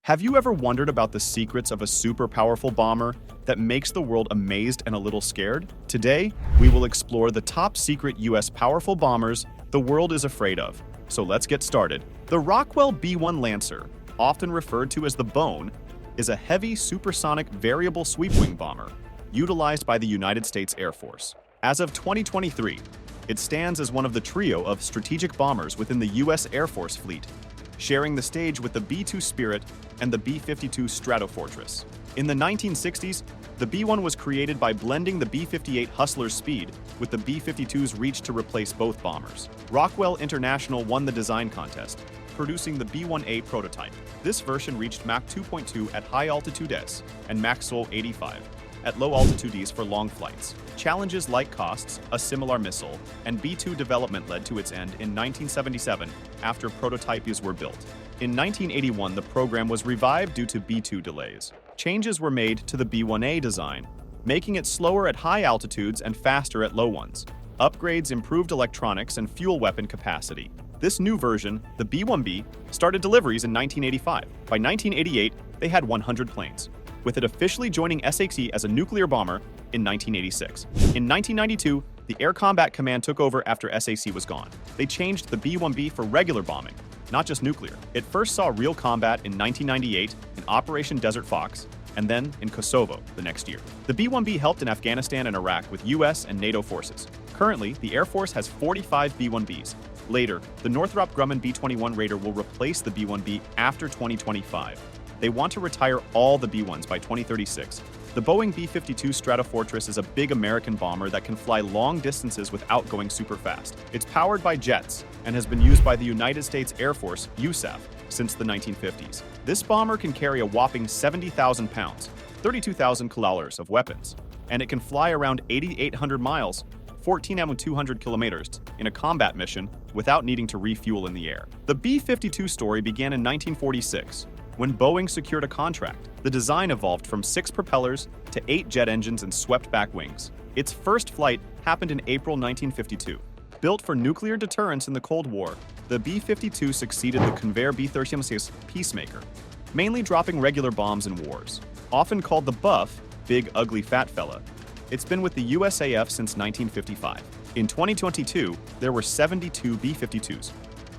Have you ever wondered about the secrets of a super powerful bomber that makes the world amazed and a little scared? Today, we will explore the top secret US powerful bombers the world is afraid of. So let's get started. The Rockwell B-1 Lancer, often referred to as the Bone, is a heavy supersonic variable sweepwing bomber utilized by the United States Air Force. As of 2023, it stands as one of the trio of strategic bombers within the U.S. Air Force fleet, sharing the stage with the B-2 Spirit and the B-52 Stratofortress. In the 1960s, the B-1 was created by blending the B-58 Hustler's speed with the B-52's reach to replace both bombers. Rockwell International won the design contest, producing the B-1A prototype. This version reached Mach 2.2 at high altitudes and Mach 85 at low altitudes for long flights. Challenges like costs, a similar missile, and B-2 development led to its end in 1977 after prototypes were built. In 1981, the program was revived due to B-2 delays. Changes were made to the B-1A design, making it slower at high altitudes and faster at low ones. Upgrades improved electronics and fuel weapon capacity. This new version, the B-1B, started deliveries in 1985. By 1988, they had 100 planes, with it officially joining SAT as a nuclear bomber in 1986. In 1992, the Air Combat Command took over after SAC was gone. They changed the B-1B for regular bombing, not just nuclear. It first saw real combat in 1998 in Operation Desert Fox, and then in Kosovo the next year. The B-1B helped in Afghanistan and Iraq with US and NATO forces. Currently, the Air Force has 45 B-1Bs. Later, the Northrop Grumman B-21 Raider will replace the B-1B after 2025. They want to retire all the B-1s by 2036. The Boeing B-52 Stratofortress is a big American bomber that can fly long distances without going super fast. It's powered by jets and has been used by the United States Air Force, USAF, since the 1950s. This bomber can carry a whopping 70,000 pounds, 32,000 kilograms of weapons, and it can fly around 8,800 miles, 14,200 kilometers, in a combat mission without needing to refuel in the air. The B-52 story began in 1946, when Boeing secured a contract. The design evolved from 6 propellers to 8 jet engines and swept-back wings. Its first flight happened in April 1952. Built for nuclear deterrence in the Cold War, the B-52 succeeded the conveyor B-36 Peacemaker, mainly dropping regular bombs in wars. Often called the Buff, Big Ugly Fat Fella, it's been with the USAF since 1955. In 2022, there were 72 B-52s,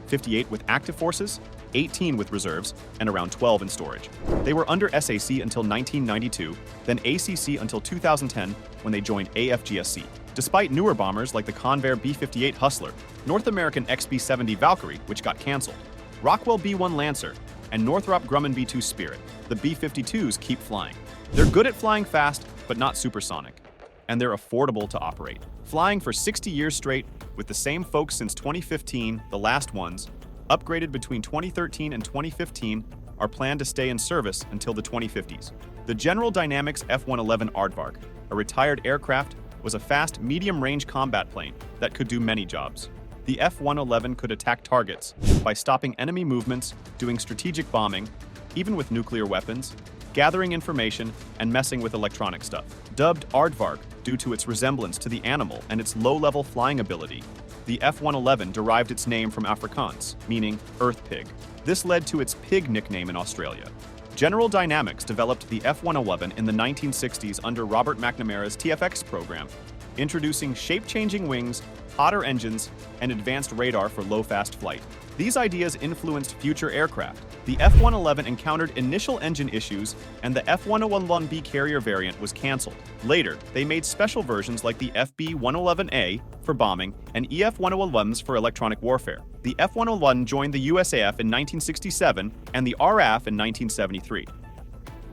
58 with active forces, 18 with reserves, and around 12 in storage. They were under SAC until 1992, then ACC until 2010 when they joined AFGSC. Despite newer bombers like the Convair B-58 Hustler, North American XB-70 Valkyrie, which got canceled, Rockwell B-1 Lancer, and Northrop Grumman B-2 Spirit, the B-52s keep flying. They're good at flying fast, but not supersonic, and they're affordable to operate. Flying for 60 years straight with the same folks since 2015, the last ones, upgraded between 2013 and 2015, are planned to stay in service until the 2050s. The General Dynamics F-111 Aardvark, a retired aircraft, was a fast, medium-range combat plane that could do many jobs. The F-111 could attack targets by stopping enemy movements, doing strategic bombing, even with nuclear weapons, gathering information, and messing with electronic stuff. Dubbed Aardvark due to its resemblance to the animal and its low-level flying ability, the F-111 derived its name from Afrikaans, meaning earth pig. This led to its pig nickname in Australia. General Dynamics developed the F-111 in the 1960s under Robert McNamara's TFX Program, introducing shape-changing wings, hotter engines, and advanced radar for low-fast flight. These ideas influenced future aircraft. The F-111 encountered initial engine issues, and the F-111B carrier variant was canceled. Later, they made special versions like the FB-111A for bombing and EF-111s for electronic warfare. The F-111 joined the USAF in 1967 and the RAF in 1973.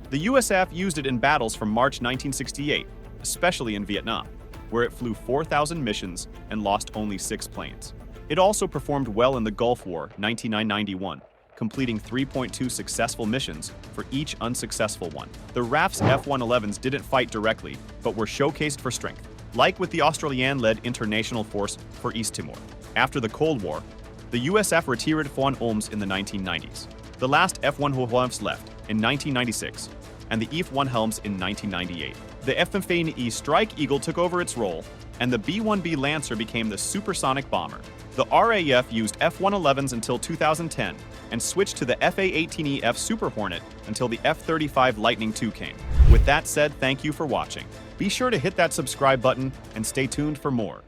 The USAF used it in battles from March 1968, especially in Vietnam, where it flew 4,000 missions and lost only 6 planes. It also performed well in the Gulf War 1991, completing 3.2 successful missions for each unsuccessful one. The RAF's F-111s didn't fight directly, but were showcased for strength, like with the Australian-led International Force for East Timor. After the Cold War, the USAF retired F-111s in the 1990s. The last F-111s left in 1996, and the F-111s in 1998. The F-15E Strike Eagle took over its role, and the B-1B Lancer became the supersonic bomber. The RAF used F-111s until 2010 and switched to the F/A-18E Super Hornet until the F-35 Lightning II came. With that said, thank you for watching. Be sure to hit that subscribe button and stay tuned for more.